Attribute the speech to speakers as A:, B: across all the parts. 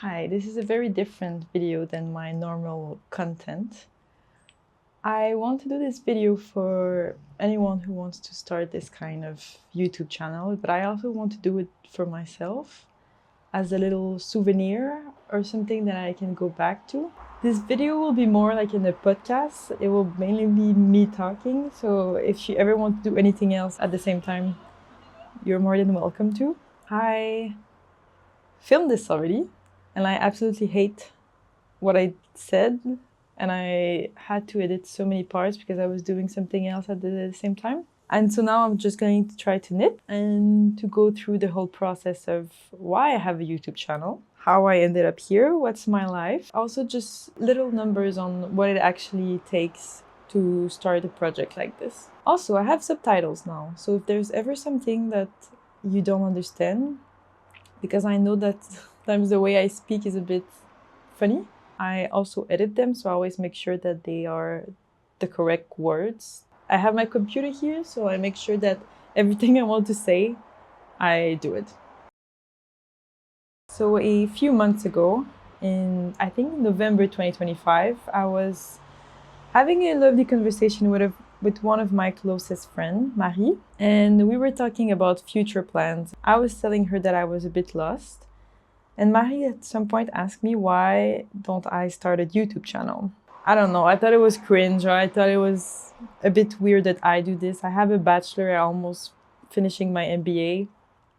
A: Hi, this is a very different video than my normal content. I want to do this video for anyone who wants to start this kind of YouTube channel, but I also want to do it for myself as a little souvenir or something that I can go back to. This video will be more like in a podcast. It will mainly be me talking, so if you ever want to do anything else at the same time, you're more than welcome to. I filmed this already, and I absolutely hate what I said, and I had to edit so many parts because I was doing something else at the same time. And so now I'm just going to try to knit and to go through the whole process of why I have a YouTube channel, how I ended up here, what's my life. Also just little numbers on what it actually takes to start a project like this. Also, I have subtitles now, so if there's ever something that you don't understand, because I know that sometimes the way I speak is a bit funny, I also edit them, so I always make sure that they are the correct words. I have my computer here, so I make sure that everything I want to say, I do it. So a few months ago, in I think November 2025, I was having a lovely conversation with one of my closest friends, Marie, and we were talking about future plans. I was telling her that I was a bit lost, and Marie at some point asked me why don't I start a YouTube channel. I don't know, I thought it was cringe, or I thought it was a bit weird that I do this. I have a bachelor, I'm almost finishing my MBA,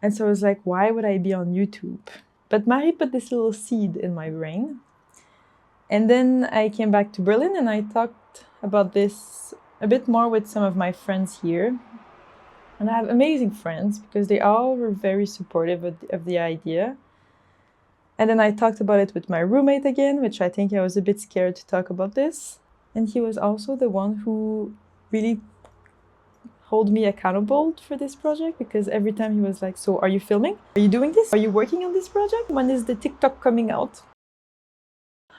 A: and so I was like, why would I be on YouTube? But Marie put this little seed in my brain. And then I came back to Berlin and I talked about this a bit more with some of my friends here. And I have amazing friends because they all were very supportive of the idea. And then I talked about it with my roommate again, which I think I was a bit scared to talk about this. And he was also the one who really held me accountable for this project, because every time he was like, so are you filming? Are you doing this? Are you working on this project? When is the TikTok coming out?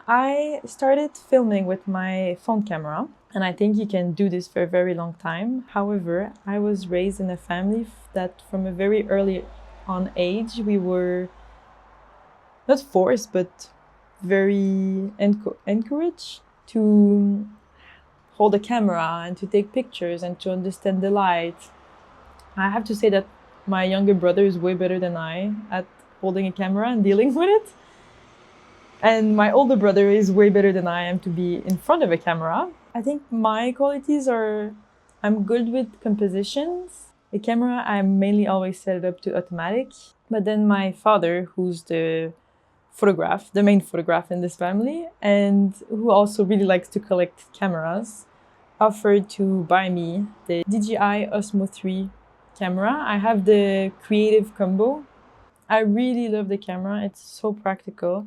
A: I started filming with my phone camera, and I think you can do this for a very long time. However, I was raised in a family that from a very early on age, we were not forced, but very encouraged to hold a camera and to take pictures and to understand the light. I have to say that my younger brother is way better than I at holding a camera and dealing with it. And my older brother is way better than I am to be in front of a camera. I think my qualities are, I'm good with compositions. The camera, I mainly always set it up to automatic. But then my father, who's the main photograph in this family, and who also really likes to collect cameras, offered to buy me the DJI Osmo 3 camera. I have the Creative Combo. I really love the camera. It's so practical.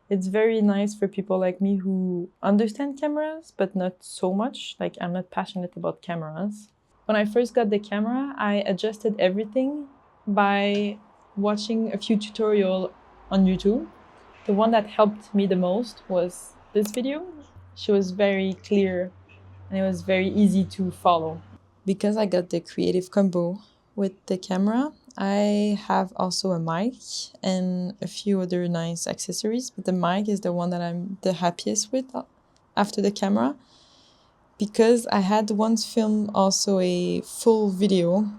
A: It's very nice for people like me who understand cameras, but not so much. Like, I'm not passionate about cameras. When I first got the camera, I adjusted everything by watching a few tutorials on YouTube. The one that helped me the most was this video. She was very clear and it was very easy to follow. Because I got the Creative Combo with the camera, I have also a mic and a few other nice accessories, but the mic is the one that I'm the happiest with after the camera, because I had once filmed also a full video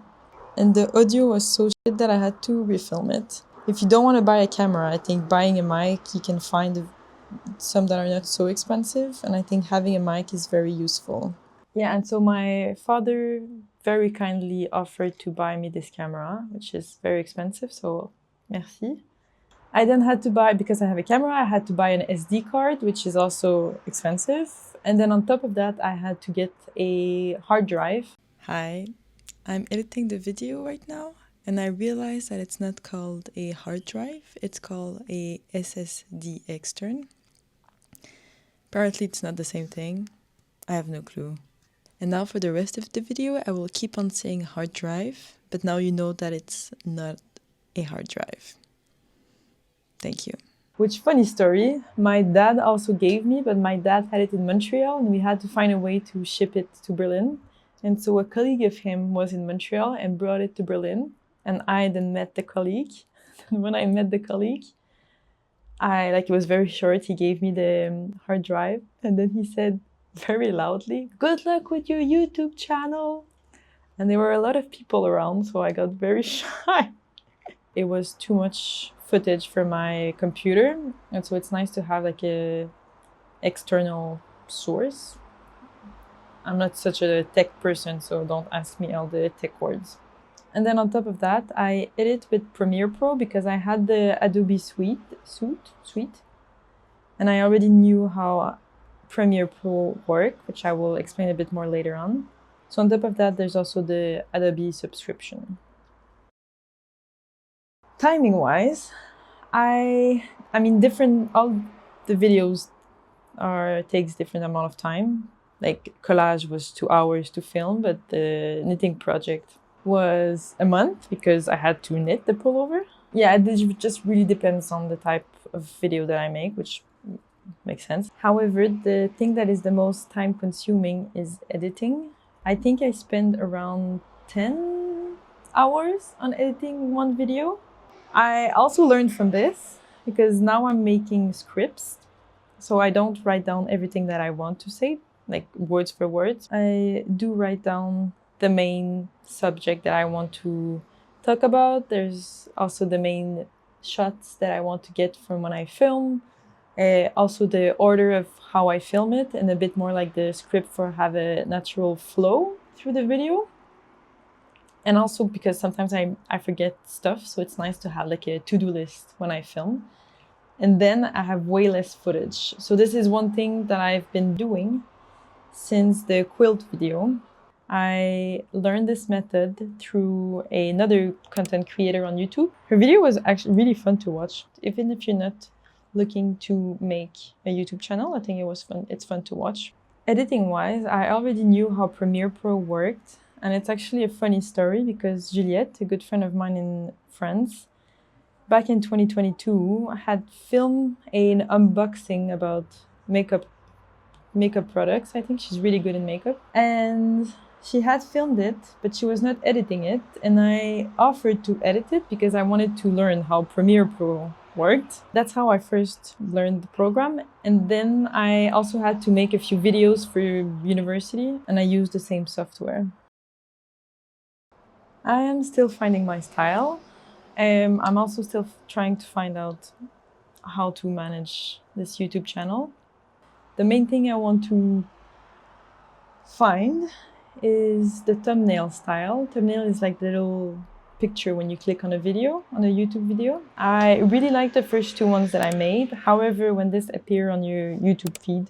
A: and the audio was so shit that I had to refilm it. If you don't want to buy a camera, I think buying a mic, you can find some that are not so expensive, and I think having a mic is very useful. Yeah, and so my father very kindly offered to buy me this camera, which is very expensive, so merci. I then had to buy, because I have a camera, I had to buy an SD card, which is also expensive. And then on top of that, I had to get a hard drive. Hi, I'm editing the video right now, and I realized that it's not called a hard drive, it's called a SSD extern. Apparently it's not the same thing. I have no clue. And now for the rest of the video, I will keep on saying hard drive, but now you know that it's not a hard drive. Thank you. Which funny story, my dad also gave me, but my dad had it in Montreal and we had to find a way to ship it to Berlin. And so a colleague of him was in Montreal and brought it to Berlin, and I then met the colleague. And when I met the colleague, It was very short. He gave me the hard drive, and then he said very loudly, "Good luck with your YouTube channel." And there were a lot of people around, so I got very shy. It was too much footage for my computer, and so it's nice to have like a external source. I'm not such a tech person, so don't ask me all the tech words. And then on top of that, I edit with Premiere Pro because I had the Adobe suite, and I already knew how Premiere Pro worked, which I will explain a bit more later on. So on top of that, there's also the Adobe subscription. Timing-wise, all the videos takes different amount of time. Like collage was 2 hours to film, but the knitting project was a month because I had to knit the pullover. Yeah, it just really depends on the type of video that I make, which makes sense. However, the thing that is the most time consuming is editing. I think I spend around 10 hours on editing one video. I also learned from this because now I'm making scripts. So I don't write down everything that I want to say, like words for words. I do write down the main subject that I want to talk about. There's also the main shots that I want to get from when I film. Also the order of how I film it, and a bit more like the script for have a natural flow through the video. And also because sometimes I forget stuff, so it's nice to have like a to-do list when I film. And then I have way less footage. So this is one thing that I've been doing since the quilt video. I learned this method through another content creator on YouTube. Her video was actually really fun to watch. Even if you're not looking to make a YouTube channel, I think it was fun. It's fun to watch. Editing wise, I already knew how Premiere Pro worked. And it's actually a funny story because Juliette, a good friend of mine in France, back in 2022, had filmed an unboxing about makeup products. I think she's really good in makeup. And she had filmed it, but she was not editing it. And I offered to edit it because I wanted to learn how Premiere Pro worked. That's how I first learned the program. And then I also had to make a few videos for university, and I used the same software. I am still finding my style. I'm also still trying to find out how to manage this YouTube channel. The main thing I want to find is the thumbnail style. Thumbnail is like the little picture when you click on a video, on a YouTube video. I really like the first two ones that I made. However, when this appears on your YouTube feed,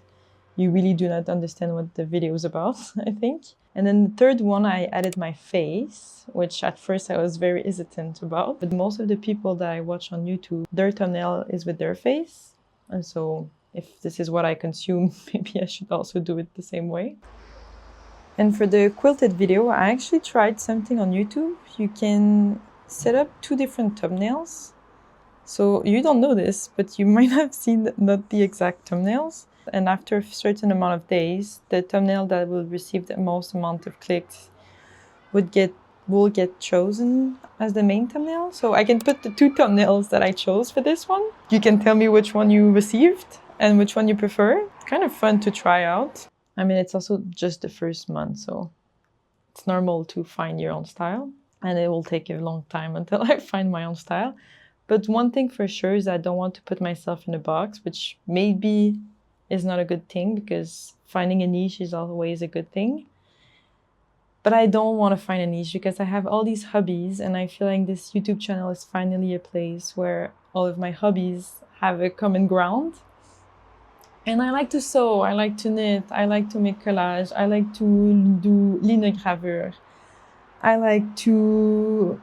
A: you really do not understand what the video is about, I think. And then the third one, I added my face, which at first I was very hesitant about. But most of the people that I watch on YouTube, their thumbnail is with their face. And so if this is what I consume, maybe I should also do it the same way. And for the quilted video, I actually tried something on YouTube. You can set up 2 different thumbnails. So you don't know this, but you might have seen not the exact thumbnails. And after a certain amount of days, the thumbnail that will receive the most amount of clicks will get chosen as the main thumbnail. So I can put the 2 thumbnails that I chose for this one. You can tell me which one you received and which one you prefer. It's kind of fun to try out. I mean, it's also just the first month, so it's normal to find your own style. And it will take a long time until I find my own style. But one thing for sure is I don't want to put myself in a box, which maybe is not a good thing because finding a niche is always a good thing. But I don't want to find a niche because I have all these hobbies, and I feel like this YouTube channel is finally a place where all of my hobbies have a common ground. And I like to sew, I like to knit, I like to make collage, I like to do linogravure. I like to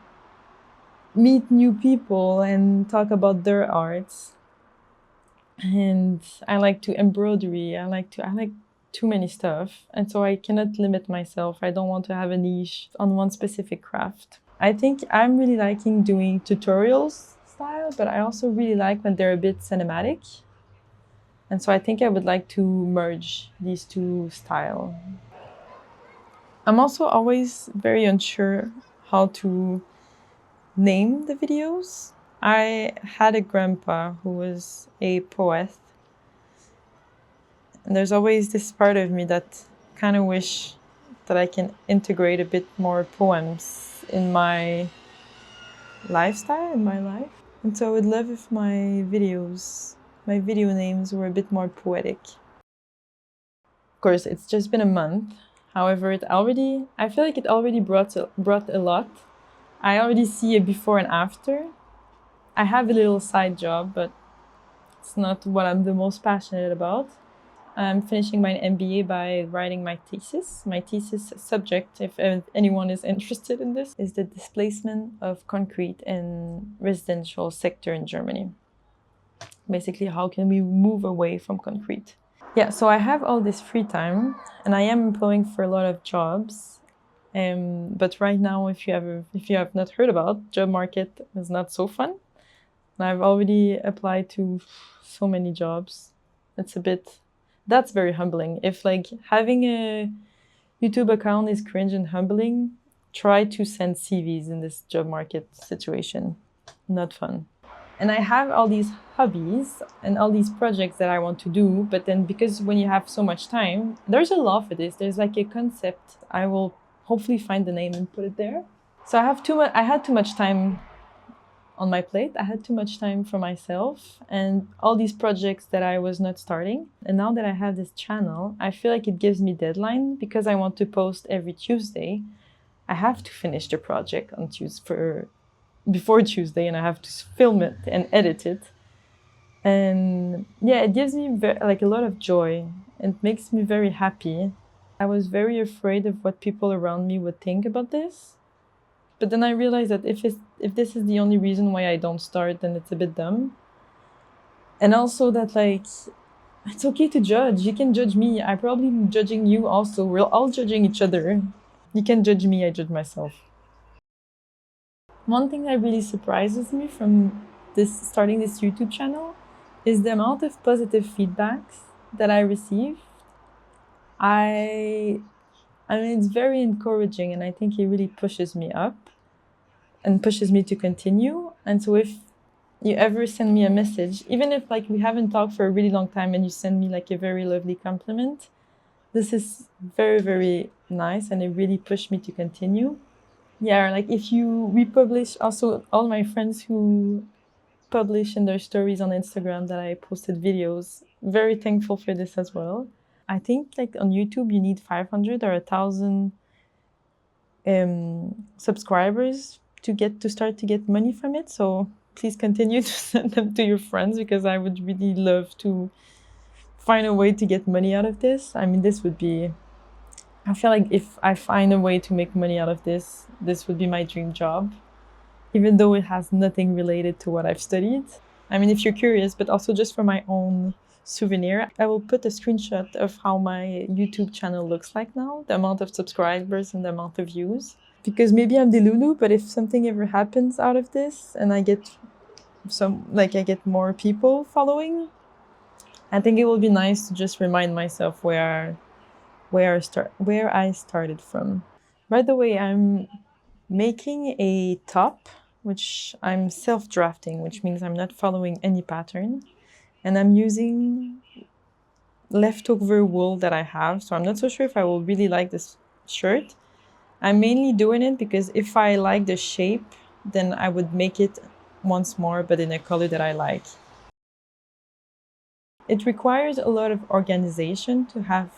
A: meet new people and talk about their arts. And I like to embroidery, I like too many stuff. And so I cannot limit myself. I don't want to have a niche on one specific craft. I think I'm really liking doing tutorials style, but I also really like when they're a bit cinematic. And so I think I would like to merge these 2 styles. I'm also always very unsure how to name the videos. I had a grandpa who was a poet. And there's always this part of me that kind of wish that I can integrate a bit more poems in my lifestyle, in my life. And so I would love if my video names were a bit more poetic. Of course, it's just been a month. However, I feel like it already brought a lot. I already see a before and after. I have a little side job, but it's not what I'm the most passionate about. I'm finishing my MBA by writing my thesis. My thesis subject, if anyone is interested in this, is the displacement of concrete in residential sector in Germany. Basically, how can we move away from concrete? Yeah, so I have all this free time, and I am applying for a lot of jobs. But right now, if you have not heard about, job market is not so fun. And I've already applied to so many jobs. That's very humbling. If like having a YouTube account is cringe and humbling, try to send CVs in this job market situation. Not fun. And I have all these hobbies and all these projects that I want to do, but then because when you have so much time, there's a law for this. There's like a concept. I will hopefully find the name and put it there. So I had too much time on my plate. I had too much time for myself and all these projects that I was not starting. And now that I have this channel, I feel like it gives me deadline because I want to post every Tuesday. I have to finish the project on before Tuesday, and I have to film it and edit it. And yeah, it gives me like a lot of joy. It makes me very happy. I was very afraid of what people around me would think about this. But then I realized that if this is the only reason why I don't start, then it's a bit dumb. And also that like, it's okay to judge. You can judge me. I probably am judging you also. We're all judging each other. You can judge me, I judge myself. One thing that really surprises me from starting this YouTube channel is the amount of positive feedbacks that I receive. I mean, it's very encouraging, and I think it really pushes me up and pushes me to continue. And so if you ever send me a message, even if like we haven't talked for a really long time and you send me like a very lovely compliment, this is very, very nice, and it really pushed me to continue. Yeah, like if you republish, also all my friends who publish in their stories on Instagram that I posted videos, very thankful for this as well. I think like on YouTube you need 500 or 1,000 subscribers to start to get money from it. So please continue to send them to your friends, because I would really love to find a way to get money out of this. I mean, I feel like if I find a way to make money out of this would be my dream job, even though it has nothing related to what I've studied. I mean, if you're curious, but also just for my own souvenir, I will put a screenshot of how my YouTube channel looks like now, the amount of subscribers and the amount of views. Because maybe I'm Delulu, but if something ever happens out of this and I get more people following, I think it will be nice to just remind myself where I started from. By the way, I'm making a top, which I'm self-drafting, which means I'm not following any pattern. And I'm using leftover wool that I have, so I'm not so sure if I will really like this shirt. I'm mainly doing it because if I like the shape, then I would make it once more, but in a color that I like. It requires a lot of organization to have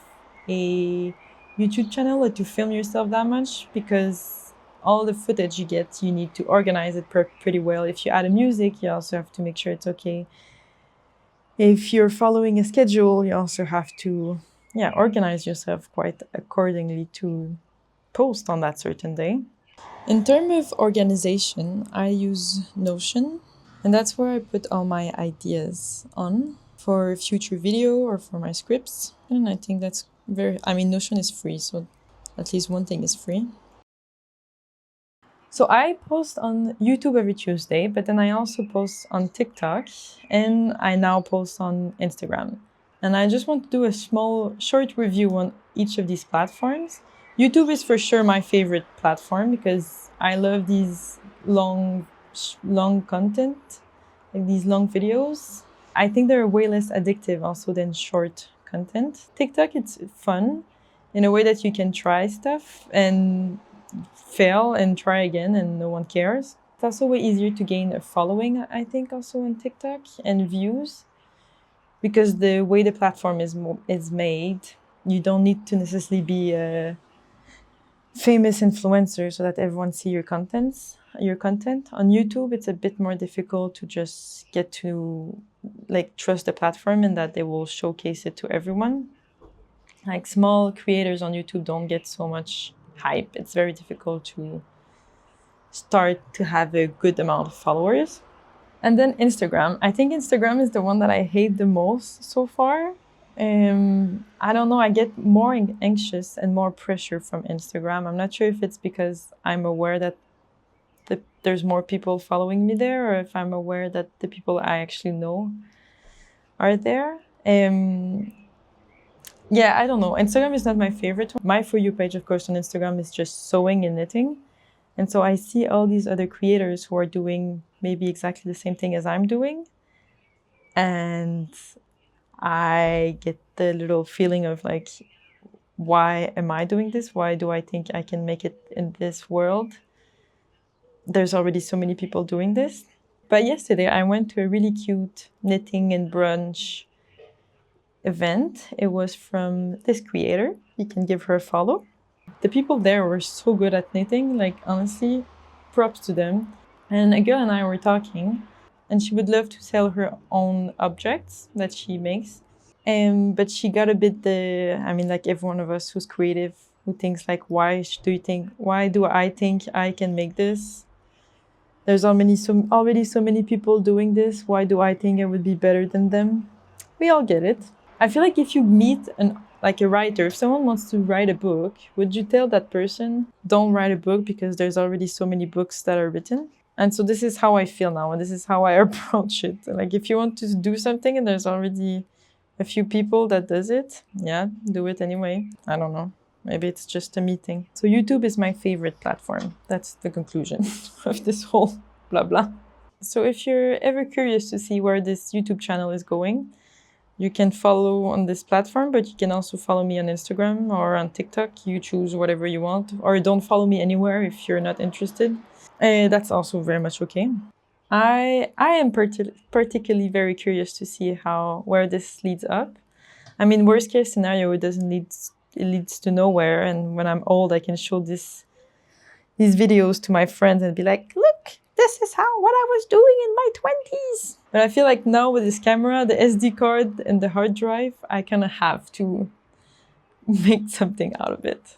A: a YouTube channel or to film yourself that much, because all the footage you need to organize it pretty well. If you add a music, you also have to make sure it's okay. If you're following a schedule, you also have to organize yourself quite accordingly to post on that certain day. In terms of organization, I use Notion, and that's where I put all my ideas on for future video or for my scripts. And I think that's Notion is free, so at least one thing is free. So I post on YouTube every Tuesday, but then I also post on TikTok, and I now post on Instagram. And I just want to do a short review on each of these platforms. YouTube is for sure my favorite platform because I love these long long content, like these long videos. I think they're way less addictive also than short content. TikTok, it's fun in a way that you can try stuff and fail and try again and no one cares. It's also way easier to gain a following, I think, also on TikTok, and views, because the way the platform is made, you don't need to necessarily be a famous influencer so that everyone see your content. On YouTube, it's a bit more difficult to just get to like trust the platform and that they will showcase it to everyone. Like small creators on YouTube don't get so much hype. It's very difficult to start to have a good amount of followers. And then Instagram. I think Instagram is the one that I hate the most so far. I don't know, I get more anxious and more pressure from Instagram. I'm not sure if it's because I'm aware that there's more people following me there, or if I'm aware that the people I actually know are there. Yeah, I don't know. Instagram is not my favorite one. My For You page, of course, on Instagram is just sewing and knitting. And so I see all these other creators who are doing maybe exactly the same thing as I'm doing. And I get the little feeling of like, why am I doing this? Why do I think I can make it in this world? There's already so many people doing this. But yesterday I went to a really cute knitting and brunch event. It was from this creator. You can give her a follow. The people there were so good at knitting, like honestly, props to them. And a girl and I were talking, and she would love to sell her own objects that she makes. But she got a bit like every one of us who's creative, who thinks like, why do I think I can make this? There's already so many people doing this. Why do I think I would be better than them? We all get it. I feel like if you meet a writer, if someone wants to write a book, would you tell that person, don't write a book because there's already so many books that are written? And so this is how I feel now, and this is how I approach it. Like if you want to do something and there's already a few people that does it, yeah, do it anyway. I don't know. Maybe it's just a meeting. So YouTube is my favorite platform. That's the conclusion of this whole blah blah. So if you're ever curious to see where this YouTube channel is going, you can follow on this platform, but you can also follow me on Instagram or on TikTok. You choose whatever you want, or don't follow me anywhere if you're not interested. That's also very much okay. I am particularly very curious to see where this leads up. I mean, worst case scenario, it leads to nowhere. And when I'm old, I can show these videos to my friends and be like, look, this is what I was doing in my 20s. But I feel like now with this camera, the SD card and the hard drive, I kind of have to make something out of it.